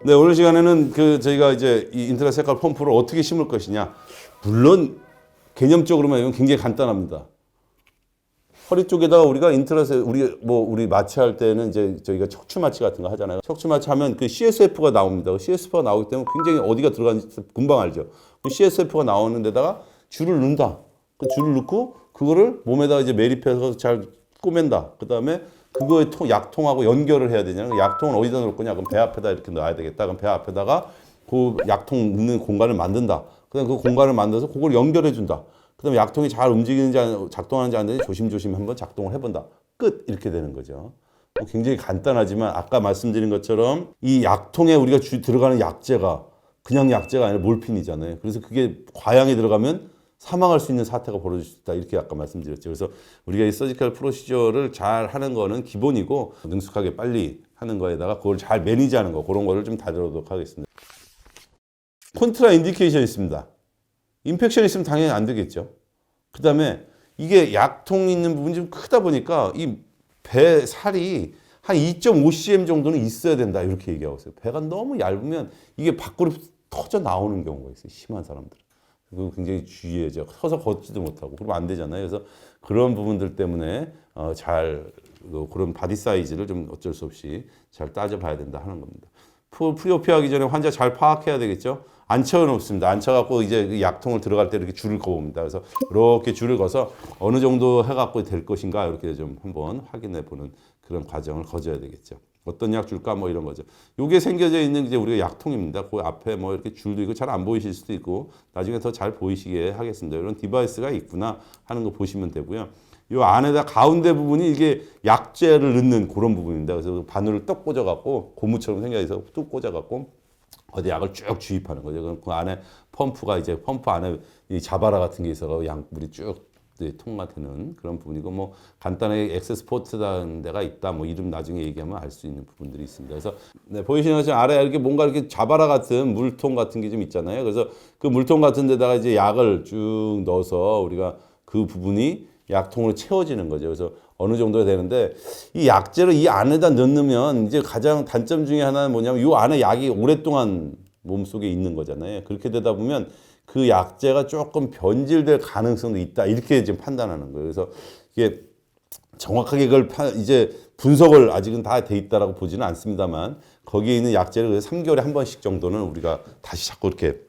네, 오늘 시간에는 저희가 이제 이 인트라세칼 펌프를 어떻게 심을 것이냐. 물론 개념적으로만 이건 굉장히 간단합니다. 허리 쪽에다가 우리가 우리 마취할 때는 이제 저희가 척추 마취 같은 거 하잖아요. 척추 마취 하면 그 CSF가 나옵니다. CSF가 나오기 때문에 굉장히 어디가 들어가는지 금방 알죠. 그 CSF가 나오는 데다가 줄을 넣는다. 그 줄을 넣고 그거를 몸에다 이제 매립해서 잘 꼬맨다. 그 다음에 그거에 약통하고 연결을 해야 되잖아요. 약통은 어디다 놓을 거냐? 그럼 배 앞에다 이렇게 놔야 되겠다. 그럼 배 앞에다가 그 약통 넣는 공간을 만든다. 그다음 그 공간을 만들어서 그걸 연결해 준다. 그다음에 약통이 잘 움직이는지 작동하는지 안 되는지 조심조심 한번 작동을 해본다. 끝 이렇게 되는 거죠. 굉장히 간단하지만 아까 말씀드린 것처럼 이 약통에 우리가 들어가는 약재가 그냥 약재가 아니라 몰핀이잖아요. 그래서 그게 과양에 들어가면 사망할 수 있는 사태가 벌어질 수 있다. 이렇게 아까 말씀드렸죠. 그래서 우리가 이 서지컬 프로시저를 잘 하는 거는 기본이고 능숙하게 빨리 하는 거에다가 그걸 잘 매니지하는 거 그런 거를 좀 다뤄보도록 하겠습니다. 콘트라 인디케이션이 있습니다. 인펙션 있으면 당연히 안 되겠죠. 그 다음에 이게 약통 있는 부분이 좀 크다 보니까 이 배 살이 한 2.5cm 정도는 있어야 된다. 이렇게 얘기하고 있어요. 배가 너무 얇으면 이게 밖으로 터져 나오는 경우가 있어요. 심한 사람들은. 그거 굉장히 주의해야죠. 서서 걷지도 못하고 그러면 안 되잖아요. 그래서 그런 부분들 때문에 그런 바디 사이즈를 좀 어쩔 수 없이 잘 따져봐야 된다 하는 겁니다. 프리오피 하기 전에 환자 잘 파악해야 되겠죠. 안쳐는 없습니다. 안쳐갖고 이제 그 약통을 들어갈 때 이렇게 줄을 그어봅니다. 그래서 이렇게 줄을 그어서 어느 정도 해갖고 될 것인가 이렇게 좀 한번 확인해 보는 그런 과정을 거쳐야 되겠죠. 어떤 약 줄까 뭐 이런 거죠. 요게 생겨져 있는 이제 우리가 약통입니다. 그 앞에 뭐 이렇게 줄도 있고 잘 안 보이실 수도 있고 나중에 더 잘 보이시게 하겠습니다. 이런 디바이스가 있구나 하는 거 보시면 되고요. 요 안에다 가운데 부분이 이게 약재를 넣는 그런 부분입니다. 그래서 바늘을 떡 꽂아갖고 고무처럼 생겨서 뚝 꽂아갖고 어디 약을 쭉 주입하는 거죠. 그럼 그 안에 펌프 안에 이 자바라 같은 게 있어서 약물이 쭉 통과되는 그런 부분이고 뭐 간단하게 엑스포트라는 데가 있다. 뭐 이름 나중에 얘기하면 알 수 있는 부분들이 있습니다. 그래서 네, 보이시는 것처럼 아래 이렇게 뭔가 이렇게 자바라 같은 물통 같은 게 좀 있잖아요. 그래서 그 물통 같은 데다가 이제 약을 쭉 넣어서 우리가 그 부분이 약통으로 채워지는 거죠. 그래서 어느 정도 되는데 이 약재를 이 안에다 넣으면 이제 가장 단점 중에 하나는 뭐냐면 이 안에 약이 오랫동안 몸속에 있는 거잖아요. 그렇게 되다 보면 그 약재가 조금 변질될 가능성도 있다. 이렇게 지금 판단하는 거예요. 그래서 이게 정확하게 그걸 이제 분석을 아직은 다 돼 있다라고 보지는 않습니다만 거기에 있는 약재를 3개월에 한 번씩 정도는 우리가 다시 자꾸 이렇게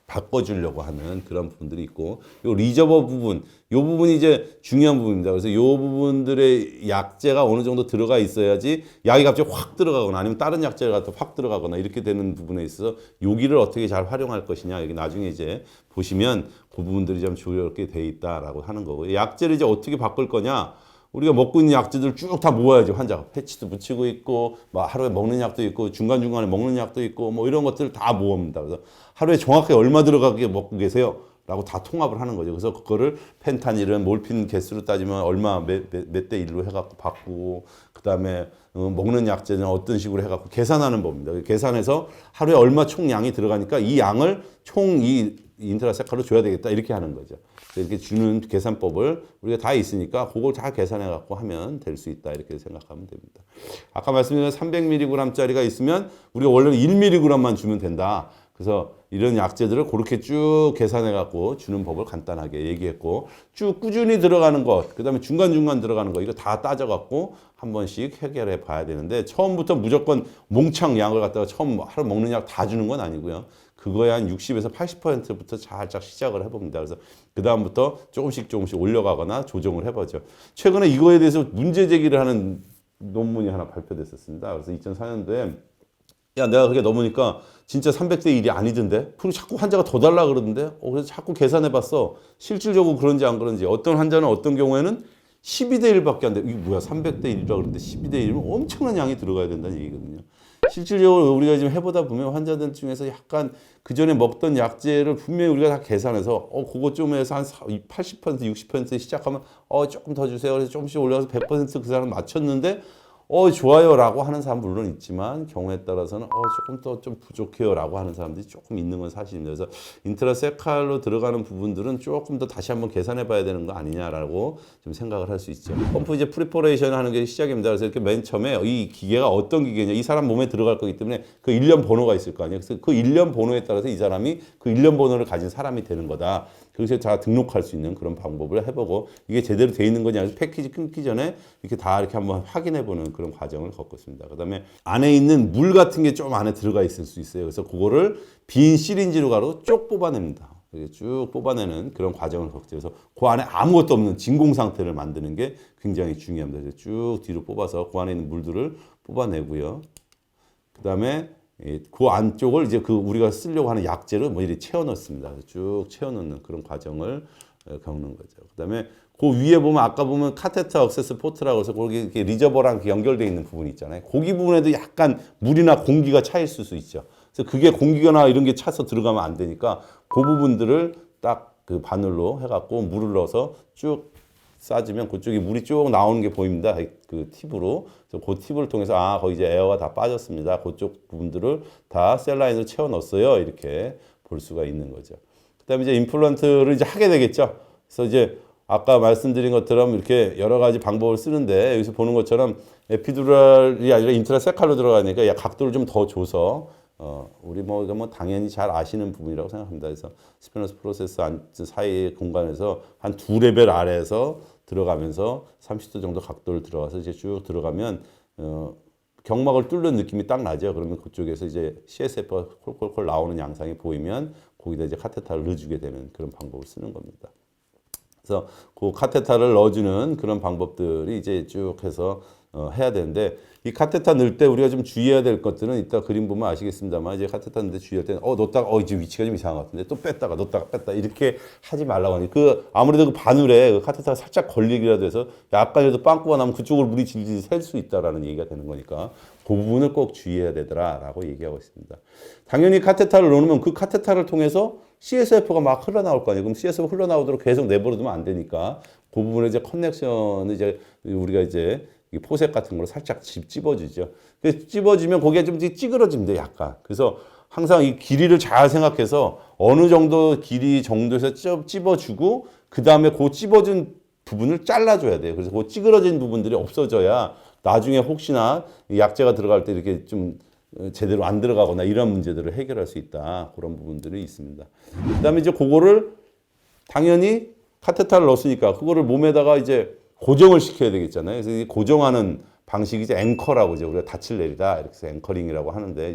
바꿔주려고 하는 그런 부분들이 있고, 요 리저버 부분, 요 부분이 이제 중요한 부분입니다. 그래서 요 부분들의 약재가 어느 정도 들어가 있어야지 약이 갑자기 확 들어가거나 아니면 다른 약재가 확 들어가거나 이렇게 되는 부분에 있어서 여기를 어떻게 잘 활용할 것이냐, 여기 나중에 이제 보시면 그 부분들이 좀 조력게 돼 있다라고 하는 거고, 약재를 이제 어떻게 바꿀 거냐. 우리가 먹고 있는 약재들 쭉 다 모아야죠. 환자가 패치도 붙이고 있고 뭐 하루에 먹는 약도 있고 중간중간에 먹는 약도 있고 뭐 이런 것들을 다 모읍니다. 그래서 하루에 정확하게 얼마 들어가게 먹고 계세요? 라고 다 통합을 하는 거죠. 그래서 그거를 펜타닐은 몰핀 개수로 따지면 얼마 몇 대 1로 해갖고 바꾸고 그다음에 먹는 약재는 어떤 식으로 해갖고 계산하는 법입니다. 계산해서 하루에 얼마 총량이 들어가니까 이 양을 총 이 인트라세칼로 줘야 되겠다 이렇게 하는 거죠. 이렇게 주는 계산법을 우리가 다 있으니까 그걸 다 계산해 갖고 하면 될 수 있다 이렇게 생각하면 됩니다. 아까 말씀드린 300mg짜리가 있으면 우리가 원래는 1mg만 주면 된다. 그래서 이런 약재들을 그렇게 쭉 계산해 갖고 주는 법을 간단하게 얘기했고, 쭉 꾸준히 들어가는 것, 그다음에 중간중간 들어가는 거 이거 다 따져 갖고 한 번씩 해결해 봐야 되는데, 처음부터 무조건 몽창 양을 갖다가 처음 하루 먹는 약 다 주는 건 아니고요. 그거에 한 60에서 80%부터 살짝 시작을 해봅니다. 그래서 그 다음부터 조금씩 올려가거나 조정을 해보죠. 최근에 이거에 대해서 문제 제기를 하는 논문이 하나 발표됐었습니다. 그래서 2004년도에 야, 내가 그게 넘으니까 진짜 300대 1이 아니던데? 그리고 자꾸 환자가 더 달라 그러던데? 그래서 자꾸 계산해봤어. 실질적으로 그런지 안 그런지. 어떤 환자는 어떤 경우에는 12대 1밖에 안 돼. 이게 뭐야, 300대 1이라 그러는데 12대 1이면 엄청난 양이 들어가야 된다는 얘기거든요. 실질적으로 우리가 지금 해보다 보면 환자들 중에서 약간 그 전에 먹던 약재를 분명히 우리가 다 계산해서 그거 좀 해서 한 80% 60% 시작하면 조금 더 주세요. 그래서 조금씩 올라가서 100%그 사람 맞췄는데 좋아요라고 하는 사람 물론 있지만 경우에 따라서는 조금 더 좀 부족해요라고 하는 사람들이 조금 있는 건 사실입니다. 그래서 인트라세칼로 들어가는 부분들은 조금 더 다시 한번 계산해 봐야 되는 거 아니냐라고 좀 생각을 할 수 있죠. 펌프 이제 프리퍼레이션 하는 게 시작입니다. 그래서 이렇게 맨 처음에 이 기계가 어떤 기계냐, 이 사람 몸에 들어갈 거기 때문에 그 일련 번호가 있을 거 아니에요. 그래서 그 일련 번호에 따라서 이 사람이 그 일련 번호를 가진 사람이 되는 거다. 그래서 다 등록할 수 있는 그런 방법을 해보고 이게 제대로 돼 있는 거냐, 패키지 끊기 전에 이렇게 다 이렇게 한번 확인해보는 그런 과정을 겪고 있습니다. 그다음에 안에 있는 물 같은 게 좀 안에 들어가 있을 수 있어요. 그래서 그거를 빈 시린지로 가로 쭉 뽑아냅니다. 쭉 뽑아내는 그런 과정을 겪죠. 그래서 그 안에 아무것도 없는 진공 상태를 만드는 게 굉장히 중요합니다. 그래서 쭉 뒤로 뽑아서 그 안에 있는 물들을 뽑아내고요. 그다음에 그 안쪽을 이제 그 우리가 쓰려고 하는 약재를 뭐 이렇게 채워 넣습니다. 쭉 채워 넣는 그런 과정을 겪는 거죠. 그다음에 그 위에 보면 아까 보면 카테터 액세스 포트라고 해서 거기 이렇게 리저버랑 연결되어 있는 부분이 있잖아요. 거기 부분에도 약간 물이나 공기가 차 있을 수 있죠. 그래서 그게 공기나 이런 게 차서 들어가면 안 되니까 그 부분들을 딱 그 바늘로 해갖고 물을 넣어서 쭉 싸지면 그쪽이 물이 쭉 나오는 게 보입니다. 그 팁으로. 그래서 그 팁을 통해서 거기 이제 에어가 다 빠졌습니다. 그쪽 부분들을 다 셀라인으로 채워 넣었어요. 이렇게 볼 수가 있는 거죠. 그다음에 이제 임플란트를 이제 하게 되겠죠. 그래서 이제 아까 말씀드린 것처럼 이렇게 여러 가지 방법을 쓰는데 여기서 보는 것처럼 에피두랄이 아니라 인트라세칼로 들어가니까 각도를 좀 더 줘서 우리 뭐 당연히 잘 아시는 부분이라고 생각합니다. 그래서 스피너스 프로세스 사이의 공간에서 한 2레벨 아래에서 들어가면서 30도 정도 각도를 들어가서 이제 쭉 들어가면 경막을 뚫는 느낌이 딱 나죠. 그러면 그쪽에서 이제 CSF가 콜콜콜 나오는 양상이 보이면 거기다 이제 카테터를 넣어주게 되는 그런 방법을 쓰는 겁니다. 그래서 그 카테터를 넣어주는 그런 방법들이 이제 쭉 해서 해야 되는데 이 카테터 넣을 때 우리가 좀 주의해야 될 것들은 이따 그림 보면 아시겠습니다만 이제 카테터 넣을 때 주의할 때는 넣었다가 이제 위치가 좀 이상한 것 같은데 또 뺐다가 넣었다가 뺐다 이렇게 하지 말라고 하니 아무래도 그 바늘에 그 카테터가 살짝 걸리기라도 해서 약간이라도 빵꾸가 나면 그쪽으로 물이 질질 셀 수 있다라는 얘기가 되는 거니까 그 부분을 꼭 주의해야 되더라라고 얘기하고 있습니다. 당연히 카테터를 넣으면 그 카테터를 통해서 CSF가 막 흘러나올 거 아니에요. 그럼 CSF가 흘러나오도록 계속 내버려두면 안 되니까 그 부분에 이제 커넥션을 이제 우리가 이제 포셋 같은 걸로 살짝 찝어주죠. 그래서 찝어주면 거기가 좀 찌그러집니다. 약간. 그래서 항상 이 길이를 잘 생각해서 어느 정도 길이 정도에서 찝어주고 그 다음에 그 찝어준 부분을 잘라줘야 돼요. 그래서 그 찌그러진 부분들이 없어져야 나중에 혹시나 약재가 들어갈 때 이렇게 좀 제대로 안 들어가거나 이런 문제들을 해결할 수 있다. 그런 부분들이 있습니다. 그 다음에 이제 그거를 당연히 카테터를 넣었으니까 그거를 몸에다가 이제 고정을 시켜야 되겠잖아요. 그래서 이 고정하는 방식이 이제 앵커라고 이제 우리가 닻을 내리다 이렇게 해서 앵커링이라고 하는데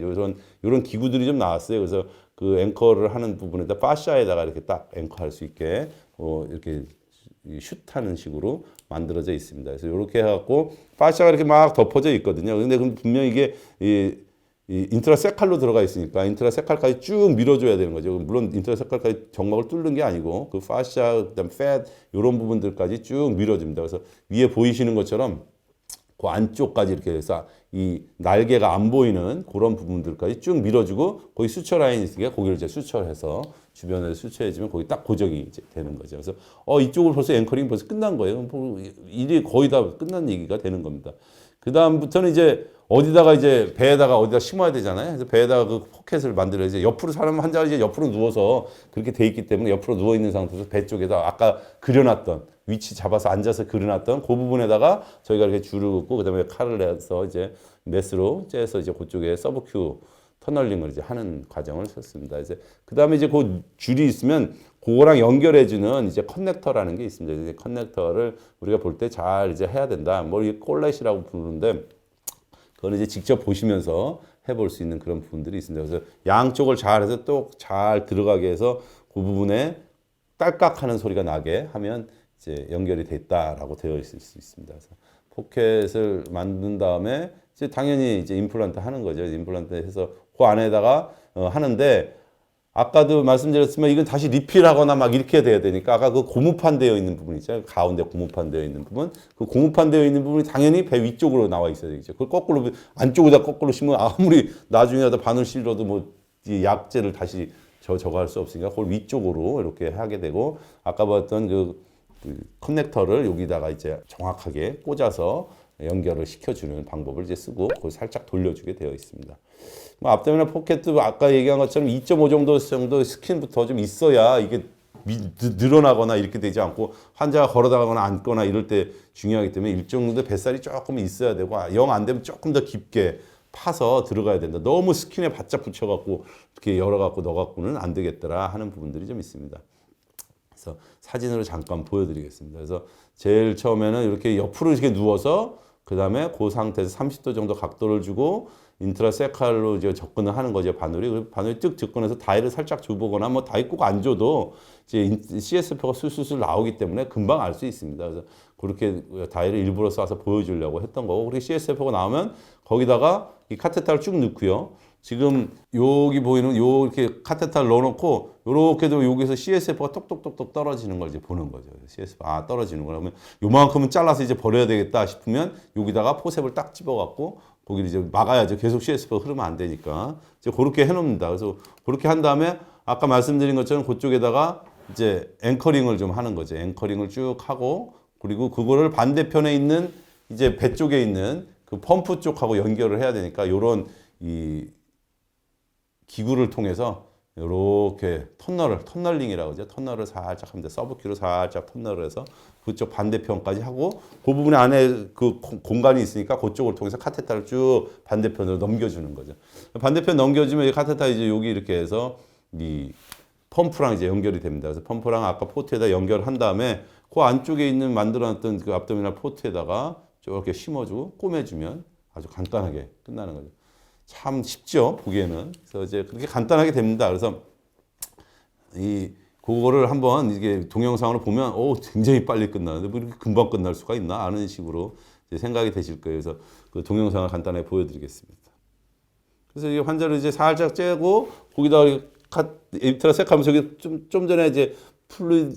이런 기구들이 좀 나왔어요. 그래서 그 앵커를 하는 부분에다 파샤에다가 이렇게 딱 앵커할 수 있게 이렇게 슛하는 식으로 만들어져 있습니다. 그래서 이렇게 해갖고 파샤가 이렇게 막 덮어져 있거든요. 근데 분명 이게 이 인트라세칼로 들어가 있으니까 인트라세칼까지 쭉 밀어줘야 되는 거죠. 물론 인트라세칼까지 정막을 뚫는 게 아니고 그 파샤, 그다음 팻 이런 부분들까지 쭉 밀어줍니다. 그래서 위에 보이시는 것처럼 그 안쪽까지 이렇게 해서 이 날개가 안 보이는 그런 부분들까지 쭉 밀어주고 거기 수처 라인이 있으니까 거기를 이제 수처해서 주변에 수처해주면 거기 딱 고정이 이제 되는 거죠. 그래서 이쪽을 벌써 앵커링 벌써 끝난 거예요. 일이 거의 다 끝난 얘기가 되는 겁니다. 그 다음부터는 이제 어디다가 이제 배에다가 어디다 심어야 되잖아요. 그래서 배에다가 그 포켓을 만들어야 이제 옆으로 사람 환자가 이제 옆으로 누워서 그렇게 돼 있기 때문에 옆으로 누워 있는 상태에서 배 쪽에다 아까 그려놨던 위치 잡아서 앉아서 그려놨던 그 부분에다가 저희가 이렇게 줄을 긋고 그다음에 칼을 내서 이제 메스로 째서 이제 그쪽에 서브큐 터널링을 이제 하는 과정을 썼습니다. 이제 그다음에 이제 그 줄이 있으면 그거랑 연결해주는 이제 커넥터라는 게 있습니다. 이제 커넥터를 우리가 볼 때 잘 이제 해야 된다. 이 콜렛이라고 부르는데 그거는 이제 직접 보시면서 해볼 수 있는 그런 부분들이 있습니다. 그래서 양쪽을 잘 해서 또 잘 들어가게 해서 그 부분에 딸깍하는 소리가 나게 하면 이제 연결이 됐다라고 되어 있을 수 있습니다. 그래서 포켓을 만든 다음에 이제 당연히 이제 임플란트 하는 거죠. 임플란트 해서 그 안에다가 하는데 아까도 말씀드렸지만 이건 다시 리필하거나 막 이렇게 돼야 되니까 아까 그 고무판 되어 있는 부분 있잖아요. 가운데 고무판 되어 있는 부분. 그 고무판 되어 있는 부분이 당연히 배 위쪽으로 나와 있어야 되겠죠. 그걸 거꾸로 안쪽에다 거꾸로 심으면 아무리 나중에라도 바늘 실어도 뭐 약재를 다시 저거 할 수 없으니까 그걸 위쪽으로 이렇게 하게 되고 아까 봤던 그 커넥터를 여기다가 이제 정확하게 꽂아서 연결을 시켜주는 방법을 이제 쓰고 그걸 살짝 돌려주게 되어 있습니다. 뭐 앞도미널 포켓도 아까 얘기한 것처럼 2.5 정도 스킨부터 좀 있어야 이게 늘어나거나 이렇게 되지 않고 환자가 걸어다가거나 앉거나 이럴 때 중요하기 때문에 일정 정도 뱃살이 조금 있어야 되고 영 안 되면 조금 더 깊게 파서 들어가야 된다. 너무 스킨에 바짝 붙여갖고 이렇게 열어갖고 넣어갖고는 안 되겠더라 하는 부분들이 좀 있습니다. 그래서 사진으로 잠깐 보여드리겠습니다. 그래서 제일 처음에는 이렇게 옆으로 이렇게 누워서 그 다음에 그 상태에서 30도 정도 각도를 주고 인트라세칼로 이제 접근을 하는 거죠. 바늘이 쭉 접근해서 다이를 살짝 줘보거나 뭐 다이 꼭 안 줘도 이제 CSF가 술술술 나오기 때문에 금방 알 수 있습니다. 그래서 그렇게 다이를 일부러 쏴서 보여주려고 했던 거고, 그리고 CSF가 나오면 거기다가 이 카테터를 쭉 넣고요. 지금 여기 보이는 요 이렇게 카테터를 넣어놓고 요렇게도 여기서 CSF가 똑똑똑똑 떨어지는 걸 이제 보는 거죠. CSF 떨어지는 거라면 요만큼은 잘라서 이제 버려야 되겠다 싶으면 여기다가 포셉을 딱 집어갖고 거기를 이제 막아야죠. 계속 CSF가 흐르면 안 되니까 이제 그렇게 해놓습니다. 그래서 그렇게 한 다음에 아까 말씀드린 것처럼 그쪽에다가 이제 앵커링을 좀 하는 거죠. 앵커링을 쭉 하고 그리고 그거를 반대편에 있는 이제 배 쪽에 있는 그 펌프 쪽하고 연결을 해야 되니까 요런 이 기구를 통해서 이렇게 터널링이라고 하죠. 터널을 살짝 합니다. 서브키로 살짝 터널을 해서 그쪽 반대편까지 하고 그 부분에 안에 그 공간이 있으니까 그쪽을 통해서 카테터를 쭉 반대편으로 넘겨주는 거죠. 반대편 넘겨주면 이 카테터 이제 여기 이렇게 해서 이 펌프랑 이제 연결이 됩니다. 그래서 펌프랑 아까 포트에다 연결한 다음에 그 안쪽에 있는 만들어놨던 그 압도미널 포트에다가 이렇게 심어주고 꼬매주면 아주 간단하게 끝나는 거죠. 참 쉽죠, 보기에는. 그래서 이제 그렇게 간단하게 됩니다. 그래서 그거를 한번 이게 동영상으로 보면, 굉장히 빨리 끝나는데 뭐 이렇게 금방 끝날 수가 있나? 하는 식으로 이제 생각이 되실 거예요. 그래서 그 동영상을 간단하게 보여드리겠습니다. 그래서 이 환자를 이제 살짝 째고, 거기다가 인트라섹하면서 저기 좀 전에 이제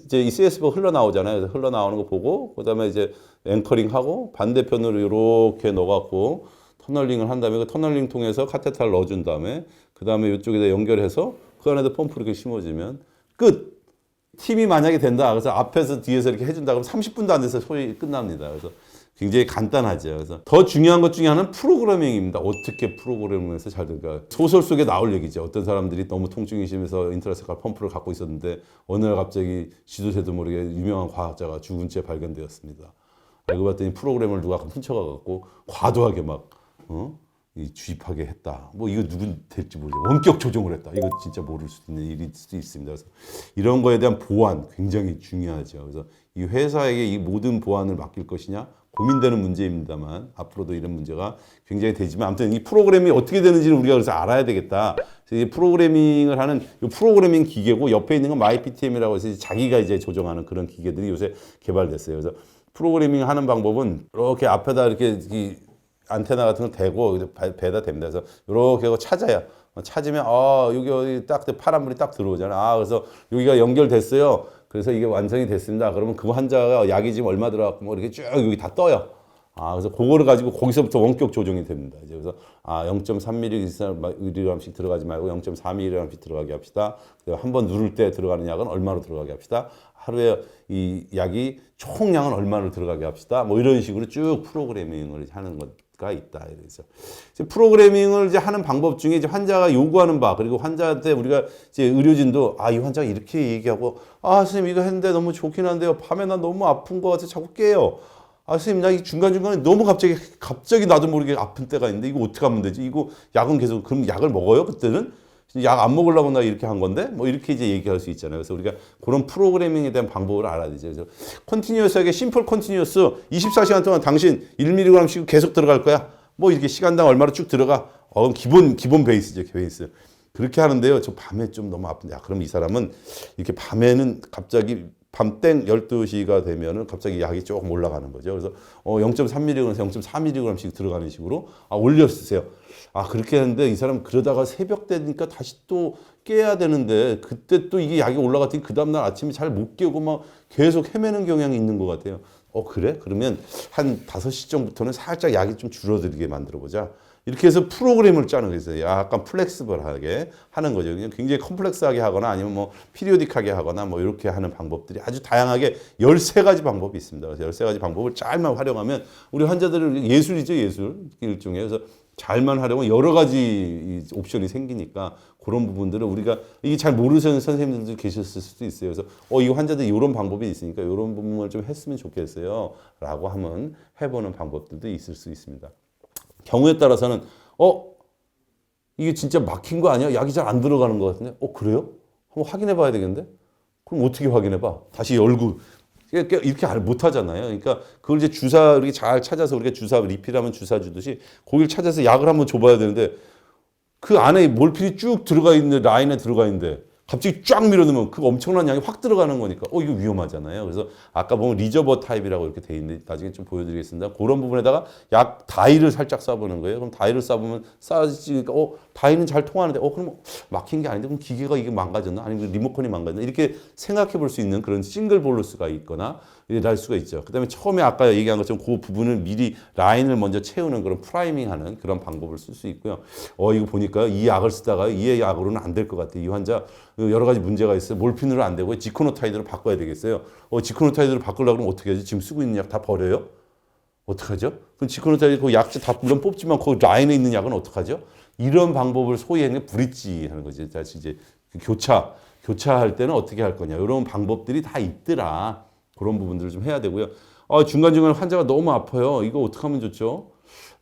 이제 이 CSF가 흘러나오잖아요. 그래서 흘러나오는 거 보고, 그 다음에 이제 앵커링하고 반대편으로 이렇게 넣어갖고, 터널링을 한 다음에 그 터널링 통해서 카테터를 넣어준 다음에 그 다음에 이쪽에다 연결해서 그 안에다 펌프를 이렇게 심어주면 끝! 팀이 만약에 된다. 그래서 앞에서 뒤에서 이렇게 해준다. 그럼 30분도 안 돼서 소위 끝납니다. 그래서 굉장히 간단하죠. 그래서 더 중요한 것 중에 하나는 프로그래밍입니다. 어떻게 프로그래밍해서 잘 될까. 소설 속에 나올 얘기죠. 어떤 사람들이 너무 통증이 심해서 인트라세칼 펌프를 갖고 있었는데 어느 날 갑자기 지도 새도 모르게 유명한 과학자가 죽은 채 발견되었습니다. 알고 봤더니 프로그램을 누가 훔쳐가갖고 과도하게 막 주입하게 했다. 뭐 이거 누군 될지 모르죠. 원격 조종을 했다. 이거 진짜 모를 수도 있는 일일 수도 있습니다. 그래서 이런 거에 대한 보안 굉장히 중요하죠. 그래서 이 회사에게 이 모든 보안을 맡길 것이냐 고민되는 문제입니다만 앞으로도 이런 문제가 굉장히 되지만 아무튼 이 프로그램이 어떻게 되는지를 우리가 그래서 알아야 되겠다. 그래서 이 프로그래밍을 하는 이 프로그래밍 기계고 옆에 있는 건 MyPTM이라고 해서 자기가 이제 조정하는 그런 기계들이 요새 개발됐어요. 그래서 프로그래밍 하는 방법은 이렇게 앞에다 이렇게 안테나 같은 걸 대고 배다 됩니다. 그래서 이렇게 하고 찾아요. 찾으면 여기 어디 딱 파란불이 딱 들어오잖아. 그래서 여기가 연결됐어요. 그래서 이게 완성이 됐습니다. 그러면 그 환자가 약이 지금 얼마 들어갔고 뭐 이렇게 쭉 여기 다 떠요. 그래서 그거를 가지고 거기서부터 원격 조정이 됩니다. 이제 그래서 0.3mg씩 들어가지 말고 0.4mg씩 들어가게 합시다. 한 번 누를 때 들어가는 약은 얼마로 들어가게 합시다. 하루에 이 약이 총량은 얼마로 들어가게 합시다. 뭐 이런 식으로 쭉 프로그래밍을 하는 것가 있다. 그래서 프로그래밍을 이제 하는 방법 중에 이제 환자가 요구하는 바 그리고 환자한테 우리가 이제 의료진도 이 환자가 이렇게 얘기하고 선생님 이거 했는데 너무 좋긴 한데요. 밤에 나 너무 아픈 거 같아서 자꾸 깨요. 선생님 나 이 중간중간에 너무 갑자기 나도 모르게 아픈 때가 있는데 이거 어떻게 하면 되지? 이거 약은 계속 그럼 약을 먹어요? 그때는? 약 안 먹으려고 나 이렇게 한 건데? 뭐 이렇게 이제 얘기할 수 있잖아요. 그래서 우리가 그런 프로그래밍에 대한 방법을 알아야 되죠. 그래서 컨티뉴어스하게 심플 컨티뉴어스 24시간 동안 당신 1mg씩 계속 들어갈 거야. 뭐 이렇게 시간당 얼마로 쭉 들어가. 기본 베이스죠. 베이스. 그렇게 하는데요. 저 밤에 좀 너무 아픈데. 그럼 이 사람은 이렇게 밤에는 갑자기 밤땡 12시가 되면은 갑자기 약이 조금 올라가는 거죠. 그래서 0.3mg에서 0.4mg씩 들어가는 식으로 올려주세요. 그렇게 했는데 이 사람 그러다가 새벽 되니까 다시 또 깨야 되는데 그때 또 이게 약이 올라갔더니 그 다음날 아침에 잘 못 깨고 막 계속 헤매는 경향이 있는 것 같아요. 그래? 그러면 한 5시 정도부터는 살짝 약이 좀 줄어들게 만들어보자. 이렇게 해서 프로그램을 짜는 거예요. 약간 플렉스블하게 하는 거죠. 그냥 굉장히 컴플렉스하게 하거나 아니면 뭐 피리오딕하게 하거나 뭐 이렇게 하는 방법들이 아주 다양하게 13가지 방법이 있습니다. 그래서 13가지 방법을 잘만 활용하면 우리 환자들은 예술이죠, 예술. 일종의. 그래서 잘만 하려면 여러 가지 옵션이 생기니까 그런 부분들은 우리가 이게 잘 모르시는 선생님들도 계셨을 수도 있어요. 그래서 이 환자들이 이런 방법이 있으니까 이런 부분을 좀 했으면 좋겠어요. 라고 하면 해보는 방법들도 있을 수 있습니다. 경우에 따라서는 이게 진짜 막힌 거 아니야? 약이 잘 안 들어가는 것 같은데? 그래요? 한번 확인해 봐야 되겠는데? 그럼 어떻게 확인해 봐? 다시 열고 이렇게 못 하잖아요. 그러니까 그걸 이제 주사 이렇게 잘 찾아서 우리가 주사 리필하면 주사 주듯이 거기를 찾아서 약을 한번 줘봐야 되는데 그 안에 몰필이 쭉 들어가 있는 라인에 들어가 있는데 갑자기 쫙 밀어넣으면 그 엄청난 양이 확 들어가는 거니까 이거 위험하잖아요. 그래서 아까 보면 리저버 타입이라고 이렇게 돼 있는데 나중에 좀 보여드리겠습니다. 그런 부분에다가 약 다이를 살짝 쏴보는 거예요. 그럼 다이를 쏴보면 쏴지니까 다이는 잘 통하는데 그럼 막힌 게 아닌데 그럼 기계가 이게 망가졌나? 아니면 리모컨이 망가졌나? 이렇게 생각해 볼 수 있는 그런 싱글 볼루스가 있거나 이럴 수가 있죠. 그 다음에 처음에 아까 얘기한 것처럼 그 부분을 미리 라인을 먼저 채우는 그런 프라이밍하는 그런 방법을 쓸 수 있고요. 이거 보니까 이 약을 쓰다가 이 약으로는 안 될 것 같아. 이 환자 여러 가지 문제가 있어요. 몰핀으로 안 되고 지코노타이드로 바꿔야 되겠어요. 지코노타이드로 바꾸려고 그러면 어떻게 하지? 지금 쓰고 있는 약 다 버려요? 어떡하죠? 그럼 지코노타이드 그 약제 다 물론 뽑지만 그 라인에 있는 약은 어떡하죠? 이런 방법을 소위 하는 게 브릿지 하는 거지. 다시 이제 교차할 때는 어떻게 할 거냐. 이런 방법들이 다 있더라. 그런 부분들을 좀 해야 되고요. 중간중간에 환자가 너무 아파요. 이거 어떻게 하면 좋죠?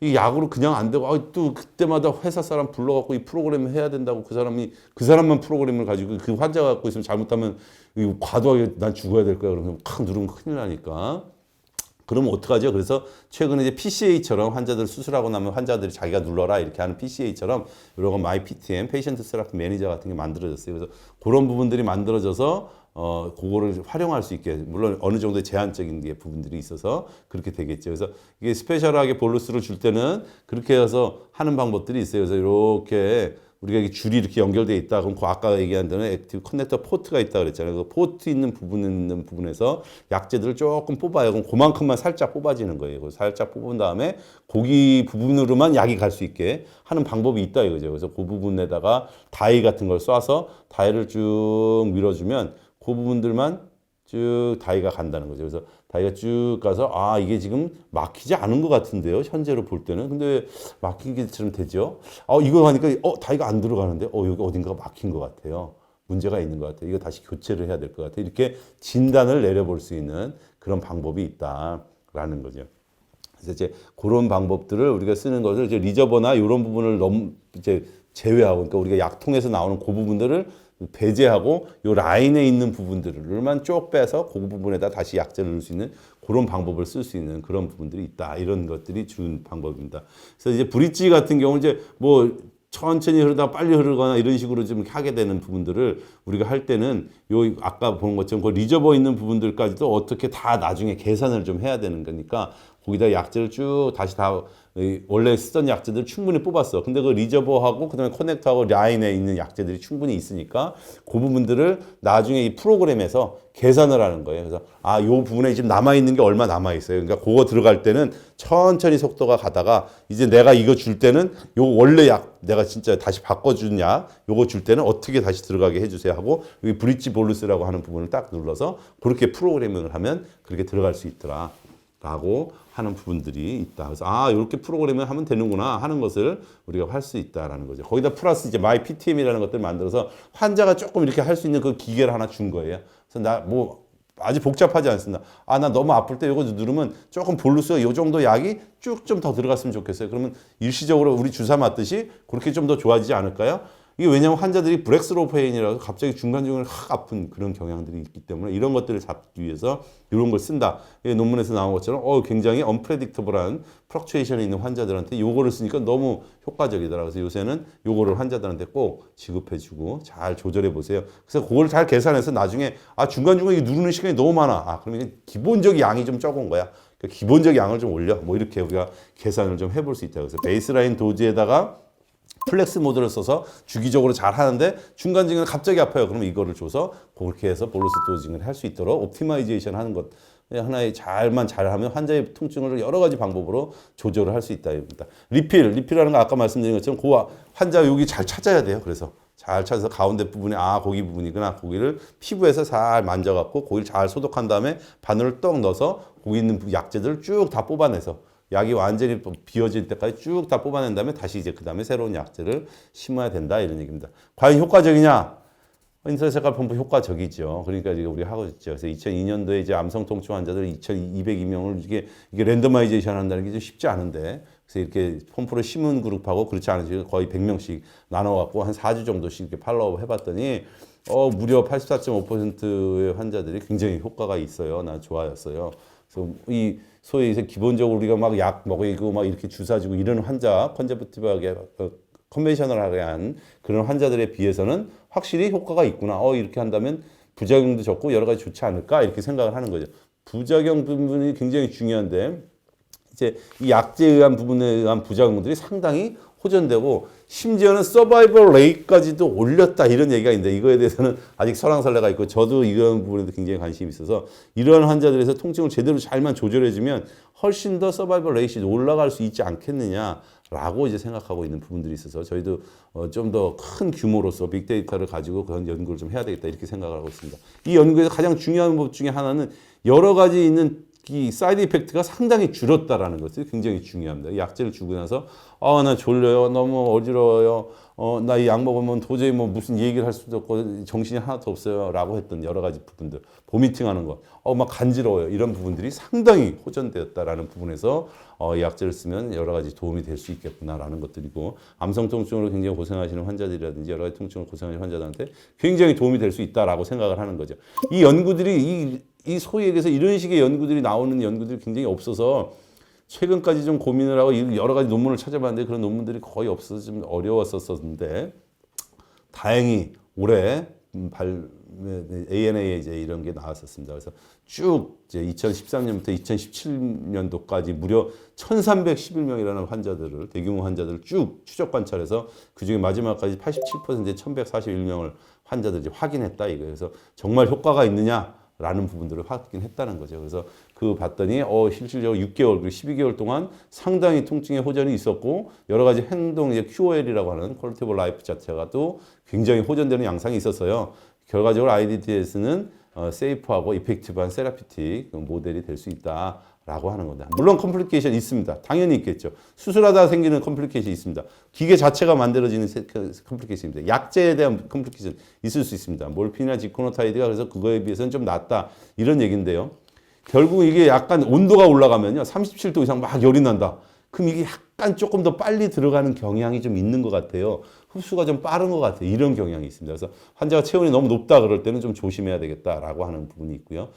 이 약으로 그냥 안 되고 또 그때마다 회사 사람 불러갖고 이 프로그램을 해야 된다고 그 사람만 프로그램을 가지고 그 환자가 갖고 있으면 잘못하면 과도하게 난 죽어야 될 거야. 그러면 콱 누르면 큰일 나니까. 그러면 어떡하죠? 그래서 최근에 이제 PCA처럼 환자들 수술하고 나면 환자들이 자기가 눌러라 이렇게 하는 PCA처럼 이런 거 MyPTM, 페이션트 세라피 매니저 같은 게 만들어졌어요. 그래서 그런 부분들이 만들어져서 그거를 활용할 수 있게 물론 어느 정도의 제한적인 게 부분들이 있어서 그렇게 되겠죠. 그래서 이게 스페셜하게 볼루스를 줄 때는 그렇게 해서 하는 방법들이 있어요. 그래서 이렇게 우리가 이 줄이 이렇게 연결되어 있다. 그럼 그 아까 얘기한 데는 액티브 커넥터 포트가 있다 그랬잖아요. 그 포트 있는 부분에서 약재들을 조금 뽑아요. 그럼 그만큼만 살짝 뽑아지는 거예요. 살짝 뽑은 다음에 거기 부분으로만 약이 갈 수 있게 하는 방법이 있다 이거죠. 그래서 그 부분에다가 다이 같은 걸 쏴서 다이를 쭉 밀어주면 그 부분들만 쭉 다이가 간다는 거죠. 그래서 다이가 쭉 가서 이게 지금 막히지 않은 것 같은데요. 현재로 볼 때는. 근데 왜 막힌 것처럼 되죠? 이거 하니까 다이가 안 들어가는데 여기 어딘가가 막힌 것 같아요. 문제가 있는 것 같아요. 이거 다시 교체를 해야 될 것 같아요. 이렇게 진단을 내려볼 수 있는 그런 방법이 있다라는 거죠. 그래서 이제 그런 방법들을 우리가 쓰는 것을 이제 리저버나 이런 부분을 너무 이제 제외하고 그러니까 우리가 약통에서 나오는 그 부분들을 배제하고 요 라인에 있는 부분들을만 쭉 빼서 그 부분에다 다시 약재를 넣을 수 있는 그런 방법을 쓸 수 있는 그런 부분들이 있다. 이런 것들이 준 방법입니다. 그래서 이제 브릿지 같은 경우 이제 뭐 천천히 흐르다가 빨리 흐르거나 이런 식으로 좀 하게 되는 부분들을 우리가 할 때는 아까 본 것처럼 그 리저버 있는 부분들까지도 어떻게 다 나중에 계산을 좀 해야 되는 거니까 거기다 약재를 쭉 다시 다 원래 쓰던 약재들 충분히 뽑았어. 근데 그 리저버하고 그다음에 커넥터하고 라인에 있는 약재들이 충분히 있으니까 그 부분들을 나중에 이 프로그램에서 계산을 하는 거예요. 그래서 요 부분에 지금 남아 있는 게 얼마 남아 있어요. 그러니까 그거 들어갈 때는 천천히 속도가 가다가 이제 내가 이거 줄 때는 요 원래 약 내가 진짜 다시 바꿔준 약 요거 줄 때는 어떻게 다시 들어가게 해주세요 하고 여기 브릿지 볼루스라고 하는 부분을 딱 눌러서 그렇게 프로그래밍을 하면 그렇게 들어갈 수 있더라. 라고 하는 부분들이 있다. 그래서 이렇게 프로그램을 하면 되는구나 하는 것을 우리가 할 수 있다라는 거죠. 거기다 플러스 이제 마이 PTM이라는 것들을 만들어서 환자가 조금 이렇게 할 수 있는 그 기계를 하나 준 거예요. 그래서 아주 복잡하지 않습니다. 나 너무 아플 때 이거 누르면 조금 볼루스가 이 정도 약이 쭉 좀 더 들어갔으면 좋겠어요. 그러면 일시적으로 우리 주사 맞듯이 그렇게 좀 더 좋아지지 않을까요? 이게 왜냐하면 환자들이 브렉스로 페인이라서 갑자기 중간중간에 확 아픈 그런 경향들이 있기 때문에 이런 것들을 잡기 위해서 이런 걸 쓴다. 논문에서 나온 것처럼 굉장히 언프레딕터블한 플럭추에이션이 있는 환자들한테 요거를 쓰니까 너무 효과적이더라. 그래서 요새는 요거를 환자들한테 꼭 지급해주고 잘 조절해 보세요. 그래서 그걸 잘 계산해서 나중에 중간중간에 누르는 시간이 너무 많아. 그러면 기본적 양이 좀 적은 거야. 그러니까 기본적 양을 좀 올려. 뭐 이렇게 우리가 계산을 좀 해볼 수 있다. 그래서 베이스라인 도즈에다가 플렉스 모드를 써서 주기적으로 잘 하는데 중간중간에 갑자기 아파요. 그러면 이거를 줘서 그렇게 해서 볼루스 도징을 할 수 있도록 옵티마이제이션 하는 것 하나의 잘하면 환자의 통증을 여러 가지 방법으로 조절을 할 수 있다. 리필하는 거 아까 말씀드린 것처럼 그 환자 여기 잘 찾아야 돼요. 그래서 잘 찾아서 가운데 부분에 거기 부분이구나. 고기를 피부에서 잘 만져갖고 고기를 잘 소독한 다음에 바늘을 떡 넣어서 거기 있는 약재들을 쭉 다 뽑아내서 약이 완전히 비어질 때까지 쭉 다 뽑아낸 다음에 다시 이제 그 다음에 새로운 약재를 심어야 된다 이런 얘기입니다. 과연 효과적이냐? 인터넷 색깔 펌프 효과적이죠. 그러니까 지금 우리 하고 있죠. 그래서 2002년도에 이제 암성 통증 환자들 2,202명을 이게 랜더마이제이션 한다는 게 좀 쉽지 않은데 그래서 이렇게 펌프를 심은 그룹하고 그렇지 않은 식으로 거의 100명씩 나눠갖고 한 4주 정도씩 이렇게 팔로우업 해봤더니 무려 84.5%의 환자들이 굉장히 효과가 있어요. 난 좋아였어요. 그래서 이 소위 기본적으로 우리가 막 약 먹이고 막 이렇게 주사 주고 이런 환자 컨저버티브하게 컨벤셔널하게 한 그런 환자들에 비해서는 확실히 효과가 있구나. 이렇게 한다면 부작용도 적고 여러 가지 좋지 않을까 이렇게 생각을 하는 거죠. 부작용 부분이 굉장히 중요한데 이제 이 약제에 의한 부분에 의한 부작용들이 상당히 호전되고 심지어는 서바이벌 레이트까지도 올렸다 이런 얘기가 있는데 이거에 대해서는 아직 설왕설래가 있고 저도 이런 부분에도 굉장히 관심이 있어서 이런 환자들에서 통증을 제대로 잘만 조절해주면 훨씬 더 서바이벌 레이트가 올라갈 수 있지 않겠느냐라고 이제 생각하고 있는 부분들이 있어서 저희도 좀 더 큰 규모로서 빅데이터를 가지고 그런 연구를 좀 해야 되겠다 이렇게 생각을 하고 있습니다. 이 연구에서 가장 중요한 법 중에 하나는 여러 가지 있는 이 사이드 이펙트가 상당히 줄었다라는 것이 굉장히 중요합니다. 약제를 주고 나서 나 졸려요. 너무 어지러워요. 나 이 약 먹으면 도저히 뭐 무슨 얘기를 할 수도 없고 정신이 하나도 없어요. 라고 했던 여러 가지 부분들. 보미팅하는 것. 막 간지러워요. 이런 부분들이 상당히 호전되었다라는 부분에서 이 약제를 쓰면 여러 가지 도움이 될 수 있겠구나라는 것들이고 암성 통증으로 굉장히 고생하시는 환자들이라든지 여러 가지 통증으로 고생하시는 환자들한테 굉장히 도움이 될 수 있다라고 생각을 하는 거죠. 이 연구들이 이 소위 얘기해서 이런 식의 연구들이 나오는 연구들이 굉장히 없어서 최근까지 좀 고민을 하고 여러 가지 논문을 찾아봤는데 그런 논문들이 거의 없어서 좀 어려웠었는데 다행히 올해 ANA 이제 이런 게 나왔었습니다. 그래서 쭉 이제 2013년부터 2017년도까지 무려 1,311명이라는 환자들을 대규모 환자들을 쭉 추적 관찰해서 그 중에 마지막까지 87%의 1,141명을 환자들 이제 확인했다 이거. 그래서 정말 효과가 있느냐? 라는 부분들을 확인했다는 거죠. 그래서 봤더니 실질적으로 6개월 그리고 12개월 동안 상당히 통증의 호전이 있었고 여러 가지 행동 이제 QOL이라고 하는 퀄리티 오브 라이프 자체가 또 굉장히 호전되는 양상이 있었어요. 결과적으로 IDTS는 세이프하고 이펙티브한 세라피틱 모델이 될 수 있다라고 하는 겁니다. 물론 컴플리케이션이 있습니다. 당연히 있겠죠. 수술하다 생기는 컴플리케이션이 있습니다. 기계 자체가 만들어지는 컴플리케이션입니다. 약제에 대한 컴플리케이션 있을 수 있습니다. 몰핀이나 지코노타이드가 그래서 그거에 비해서는 좀 낫다 이런 얘기인데요. 결국 이게 약간 온도가 올라가면요. 37도 이상 막 열이 난다. 그럼 이게 약간 조금 더 빨리 들어가는 경향이 좀 있는 것 같아요. 흡수가 좀 빠른 것 같아요. 이런 경향이 있습니다. 그래서 환자가 체온이 너무 높다 그럴 때는 좀 조심해야 되겠다라고 하는 부분이 있고요.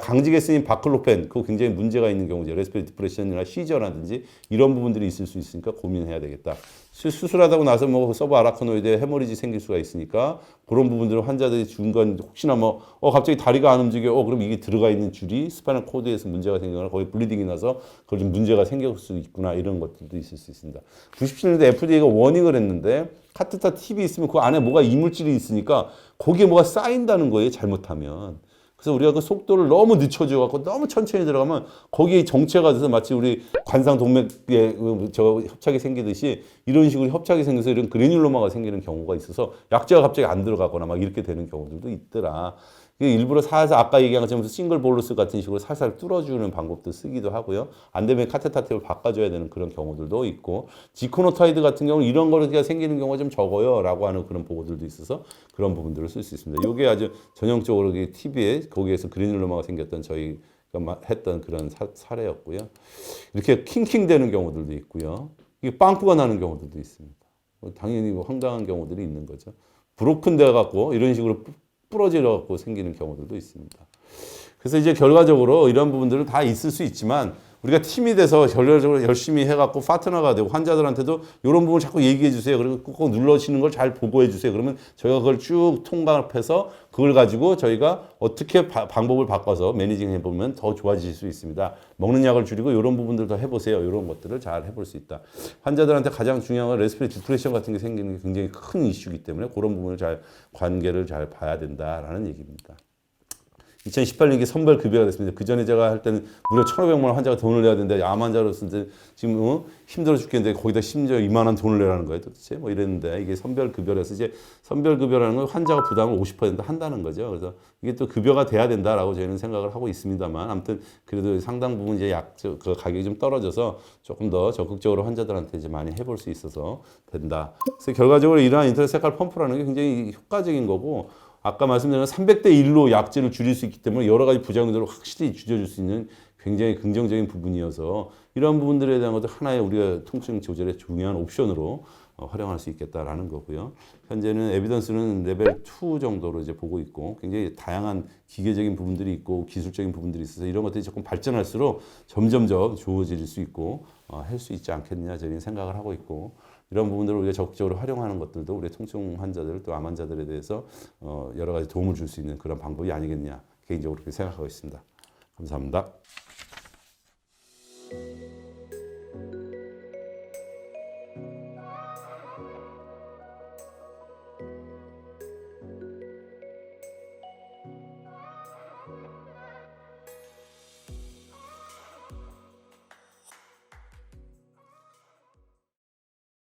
강직에 쓰인 바클로펜, 그거 굉장히 문제가 있는 경우죠. 레스피레이터리 디프레션이나 시저라든지 이런 부분들이 있을 수 있으니까 고민해야 되겠다. 수술하다고 나서 뭐 서브 아라카노이드에 해머리지 생길 수가 있으니까 그런 부분들을 환자들이 중간 혹시나 갑자기 다리가 안 움직여 그럼 이게 들어가 있는 줄이 스파이널 코드에서 문제가 생기거나 거기 블리딩이 나서 그걸 좀 문제가 생길 수 있구나 이런 것들도 있을 수 있습니다. 97년도에 FDA가 워닝을 했는데 카테터 팁이 있으면 그 안에 뭐가 이물질이 있으니까 거기에 뭐가 쌓인다는 거예요, 잘못하면. 그래서 우리가 그 속도를 너무 늦춰줘 갖고 너무 천천히 들어가면 거기에 정체가 돼서 마치 우리 관상 동맥에 협착이 생기듯이 이런 식으로 협착이 생겨서 이런 그래뉼로마가 생기는 경우가 있어서 약제가 갑자기 안 들어가거나 막 이렇게 되는 경우들도 있더라. 일부러 살살 아까 얘기한 것처럼 싱글 볼루스 같은 식으로 살살 뚫어주는 방법도 쓰기도 하고요. 안 되면 카테터 팁을 바꿔줘야 되는 그런 경우들도 있고 지코노타이드 같은 경우는 이런 거가 생기는 경우가 좀 적어요 라고 하는 그런 보고들도 있어서 그런 부분들을 쓸 수 있습니다. 이게 아주 전형적으로 TV에 거기에서 그래뉼로마가 생겼던 저희가 했던 그런 사례였고요. 이렇게 킹킹 되는 경우들도 있고요. 이게 빵꾸가 나는 경우들도 있습니다. 당연히 황당한 경우들이 있는 거죠. 브로큰 돼 갖고 이런 식으로 부러져 갖고 생기는 경우들도 있습니다. 그래서 이제 결과적으로 이런 부분들은 다 있을 수 있지만 우리가 팀이 돼서 결과적으로 열심히 해갖고 파트너가 되고 환자들한테도 이런 부분을 자꾸 얘기해 주세요. 그리고 꼭 눌러지는 걸 잘 보고해 주세요. 그러면 저희가 그걸 쭉 통합해서 그걸 가지고 저희가 어떻게 방법을 바꿔서 매니징 해보면 더 좋아질 수 있습니다. 먹는 약을 줄이고 이런 부분들 더 해보세요. 이런 것들을 잘 해볼 수 있다. 환자들한테 가장 중요한 건 레스피레이터리 디프레션 같은 게 생기는 게 굉장히 큰 이슈이기 때문에 그런 부분을 관계를 잘 봐야 된다라는 얘기입니다. 2018년기 선별 급여가 됐습니다. 그 전에 제가 할 때는 무려 1,500만 원 환자가 돈을 내야 되는데 암 환자로서 지금 힘들어 죽겠는데 거기다 심지어 이만한 돈을 내라는 거예요. 도대체 뭐 이랬는데 이게 선별 급여라서 이제 선별 급여라는 건 환자가 부담을 50% 한다는 거죠. 그래서 이게 또 급여가 돼야 된다라고 저희는 생각을 하고 있습니다만 아무튼 그래도 상당 부분 이제 그 가격이 좀 떨어져서 조금 더 적극적으로 환자들한테 이제 많이 해볼 수 있어서 된다. 그래서 결과적으로 이러한 인터넷 색깔 펌프라는 게 굉장히 효과적인 거고 아까 말씀드린 300대 1로 약제를 줄일 수 있기 때문에 여러 가지 부작용들을 확실히 줄여줄 수 있는 굉장히 긍정적인 부분이어서 이런 부분들에 대한 것도 하나의 우리가 통증 조절의 중요한 옵션으로 활용할 수 있겠다라는 거고요. 현재는 에비던스는 레벨 2 정도로 이제 보고 있고 굉장히 다양한 기계적인 부분들이 있고 기술적인 부분들이 있어서 이런 것들이 조금 발전할수록 점점점 좋아질 수 있고 할 수 있지 않겠느냐 저희는 생각을 하고 있고 이런 부분들을 우리가 적극적으로 활용하는 것들도 우리 통증 환자들 또 암 환자들에 대해서 여러 가지 도움을 줄 수 있는 그런 방법이 아니겠느냐 개인적으로 그렇게 생각하고 있습니다. 감사합니다.